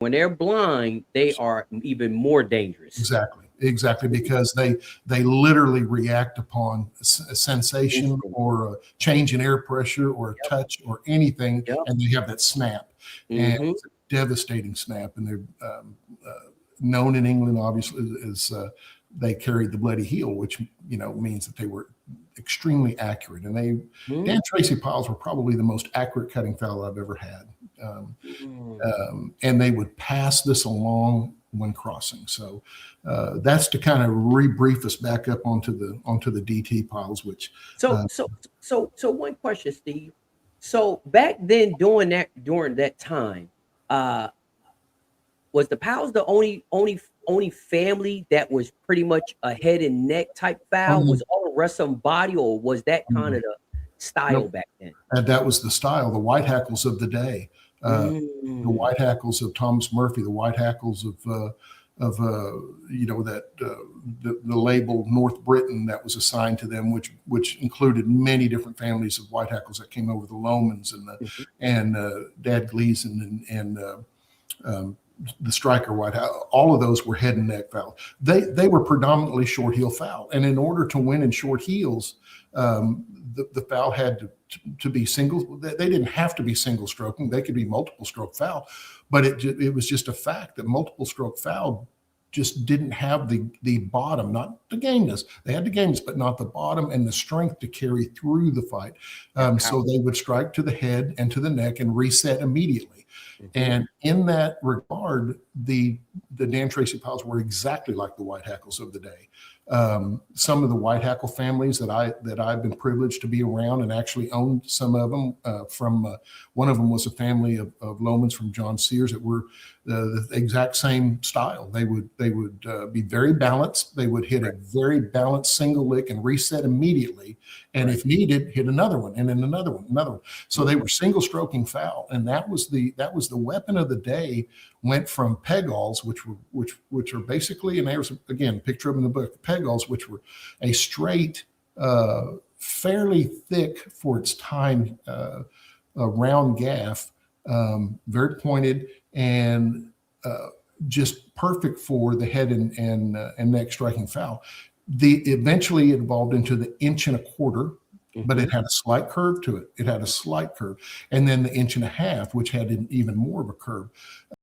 When they're blind, they are even more dangerous. Exactly, because they literally react upon a sensation Instinct. or a change in air pressure or a Yep. touch or anything, Yep. and they have that snap, and Hmm. it's a devastating snap. And they're known in England, obviously, as they carried the bloody heel, which means that they were extremely accurate. And Dan Tracy piles were probably the most accurate cutting fowl I've ever had. And they would pass this along when crossing. So that's to kind of rebrief us back up onto the DT piles. Which So one question, Steve. So back then, during that time, was the Powell's the only family that was pretty much a head and neck type fowl? Was all the rest of them body, or was that kind of the style back then? And that was the style. The white hackles of the day. The white hackles of Thomas Murphy, the white hackles of the label North Britain that was assigned to them, which included many different families of white hackles that came over, the Lomans and Dad Gleason and the striker white hackle. All of those were head and neck fowl. They were predominantly short heel fowl, and in order to win in short heels, the fowl had to be single. They didn't have to be single stroking. They could be multiple stroke fowl, but it was just a fact that multiple stroke fowl just didn't have the bottom, not the gameness. They had the gameness, but not the bottom and the strength to carry through the fight. So they would strike to the head and to the neck and reset immediately. And in that regard, the Dan Tracy piles were exactly like the white hackles of the day. Some of the white hackle families that I've been privileged to be around and actually owned some of them. One of them was a family of Lomans from John Sears that were the exact same style. They would be very balanced. They would hit a very balanced single lick and reset immediately, and if needed, hit another one and then another one. So they were single stroking fowl, and that was the weapon of the day. Went from peggalls, which are basically, and there's again a picture of them in the book, peggalls, which were a straight, fairly thick for its time, a round gaff, very pointed and just perfect for the head and neck striking fowl. Eventually it evolved into the 1.25 inch, but it had a slight curve to it. And then the 1.5 inch, which had even more of a curve.